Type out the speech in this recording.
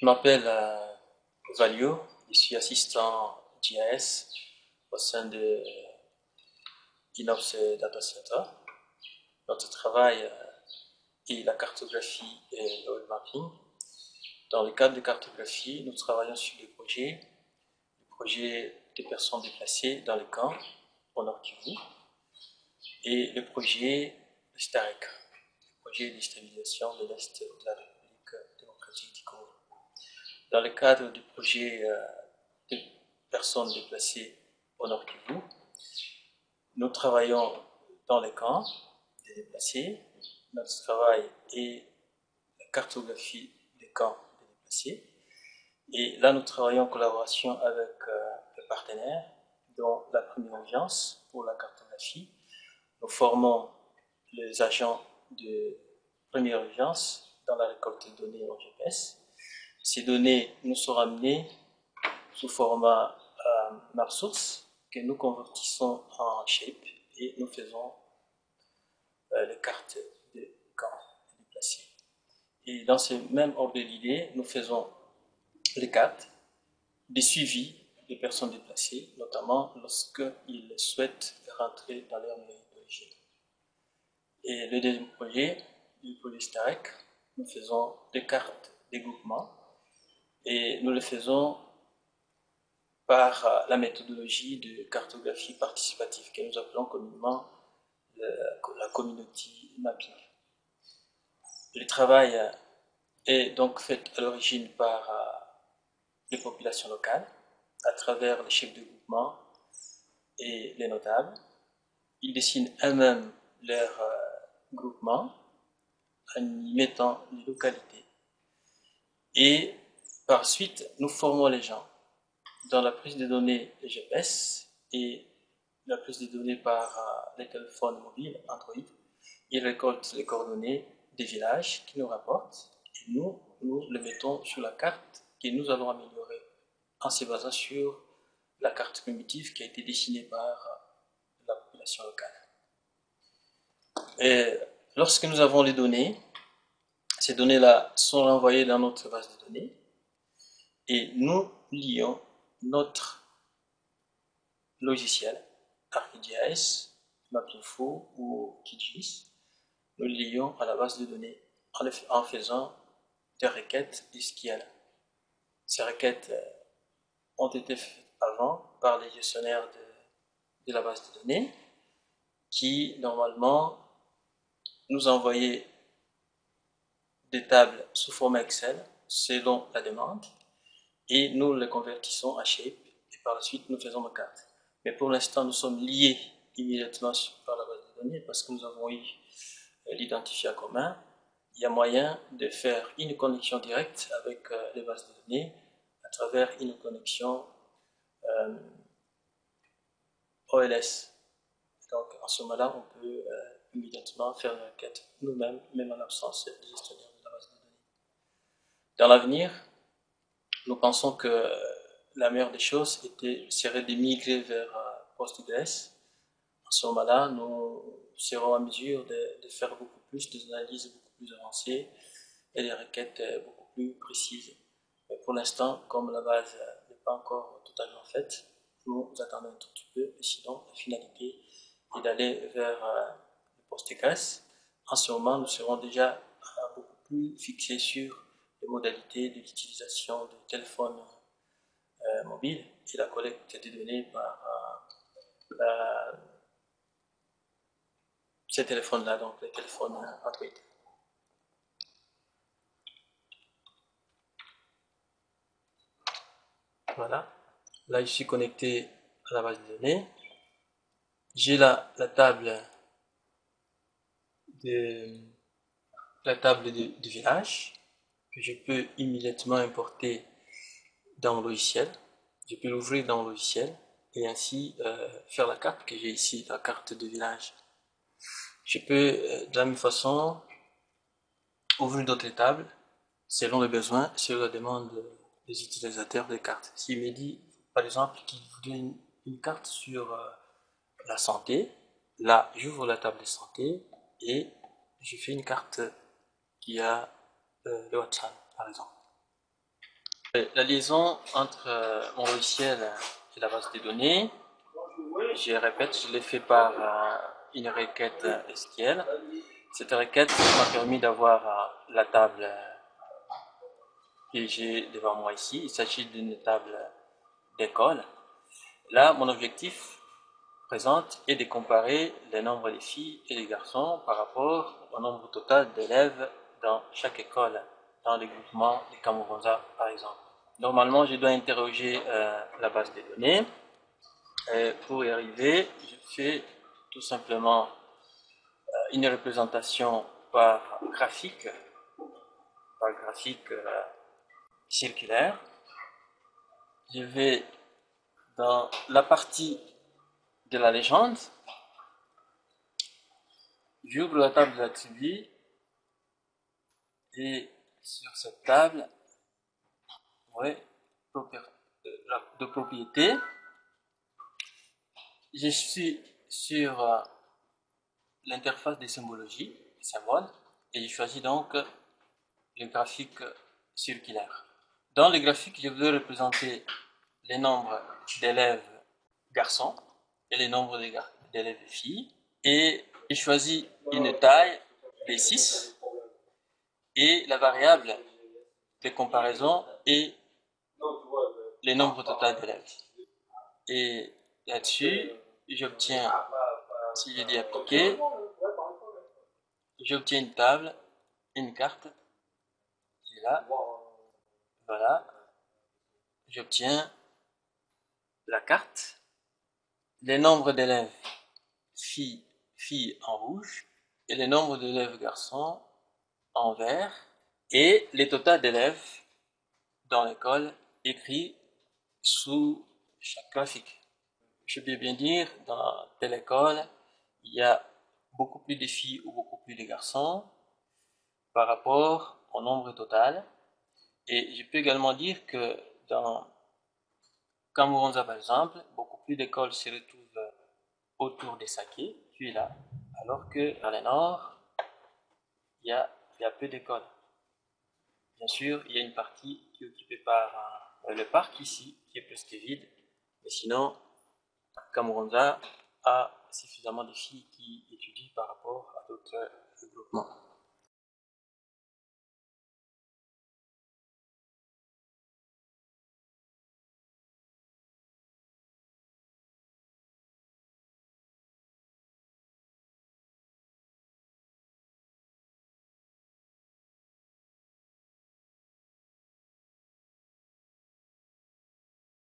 Je m'appelle Valio, je suis assistant GIS au sein de Inops Data Center. Notre travail est la cartographie et le web mapping. Dans le cadre de cartographie, nous travaillons sur des projets des personnes déplacées dans les camps au Nord Kivu et le projet STAREC, le projet de stabilisation de l'Est de la République démocratique du Congo. Dans le cadre du projet de personnes déplacées au Nord Kivu, nous travaillons dans les camps des déplacés. Notre travail est la cartographie des camps des déplacés. Et là, nous travaillons en collaboration avec des partenaires, dont la Première Urgence pour la cartographie. Nous formons les agents de Première Urgence dans la récolte de données en GPS. Ces données nous sont ramenées sous format MapSource que nous convertissons en shape et nous faisons les cartes de camps déplacés. Et dans ce même ordre d'idée, nous faisons les cartes de suivi des personnes déplacées, notamment lorsqu'ils souhaitent rentrer dans leur mairie d'origine. Et le deuxième projet, le projet STAREC, nous faisons des cartes de groupement et nous le faisons par la méthodologie de cartographie participative que nous appelons communément la community mapping. Le travail est donc fait à l'origine par les populations locales, à travers les chefs de groupement et les notables. Ils dessinent eux-mêmes leur groupement en y mettant les localités. Et par suite, nous formons les gens dans la prise de données GPS et la prise de données par les téléphones mobiles Android. Ils récoltent les coordonnées des villages qui nous rapportent et nous le mettons sur la carte que nous allons améliorer en se basant sur la carte primitive qui a été dessinée par la population locale. Et lorsque nous avons les données, ces données-là sont renvoyées dans notre base de données et nous lions notre logiciel ArcGIS, MapInfo ou QGIS, nous le lions à la base de données en faisant des requêtes SQL. Ces requêtes ont été faites avant par les gestionnaires de la base de données qui, normalement, nous envoyaient des tables sous format Excel selon la demande et nous les convertissons à Shape et par la suite nous faisons nos cartes. Mais pour l'instant, nous sommes liés immédiatement par la base de données parce que nous avons eu l'identifiant commun. Il y a moyen de faire une connexion directe avec les bases de données à travers une connexion OLS. Donc en ce moment-là, on peut immédiatement faire une requête nous-mêmes, même en absence du gestionnaire de la base de données. Dans l'avenir, nous pensons que la meilleure des choses serait de migrer vers PostgreSQL. En ce moment-là, nous serons en mesure de faire beaucoup plus d'analyses beaucoup plus avancées et des requêtes beaucoup plus précises. Mais pour l'instant, comme la base n'est pas encore totalement faite, nous attendons un tout petit peu et sinon la finalité est d'aller vers le PostgreSQL. En ce moment, nous serons déjà beaucoup plus fixés sur les modalités de l'utilisation des téléphones mobiles et la collecte des données par ces téléphones-là, donc les téléphones Android. Voilà, là je suis connecté à la base de données. J'ai là la table du village que je peux immédiatement importer dans mon logiciel. Je peux l'ouvrir dans mon logiciel et ainsi faire la carte que j'ai ici, la carte de village. Je peux de la même façon ouvrir d'autres tables selon les besoins, selon la demande des utilisateurs des cartes. S'il me dit par exemple qu'il voudrait une carte sur la santé, là j'ouvre la table de santé et je fais une carte qui a le WhatsApp par exemple. La liaison entre mon logiciel et la base de données, je répète, je l'ai fait par une requête SQL. Cette requête m'a permis d'avoir la table que j'ai devant moi ici. Il s'agit d'une table d'école. Là, mon objectif présente est de comparer les nombres des filles et des garçons par rapport au nombre total d'élèves dans chaque école, dans le groupement des Kamuronza par exemple. Normalement, je dois interroger la base de données. Et pour y arriver, je fais tout simplement une représentation par graphique circulaire. Je vais dans la partie de la légende, j'ouvre la table d'attributs et sur cette table, ouais, de propriété, je suis sur l'interface des symbologies, des symboles, et je choisis donc le graphique circulaire. Dans le graphique, je veux représenter les nombres d'élèves garçons et les nombres d'élèves filles. Et je choisis une taille de 6 et la variable de comparaison est le nombre total d'élèves. Et là-dessus, j'obtiens, si je dis appliquer, j'obtiens une table, une carte, qui est là, voilà, j'obtiens la carte, les nombres d'élèves filles en rouge et les nombres d'élèves garçons en vert et les totaux d'élèves dans l'école écrits sous chaque graphique. Je peux bien dire, dans telle école, il y a beaucoup plus de filles ou beaucoup plus de garçons par rapport au nombre total. Et je peux également dire que dans Kamuronza, par exemple, beaucoup plus d'écoles se retrouvent autour des Saké, tu es là, alors que dans le nord, il y a peu d'écoles. Bien sûr, il y a une partie qui est occupée par le parc ici, qui est presque vide, mais sinon, Kamuronza a suffisamment de filles qui étudient par rapport à d'autres groupements.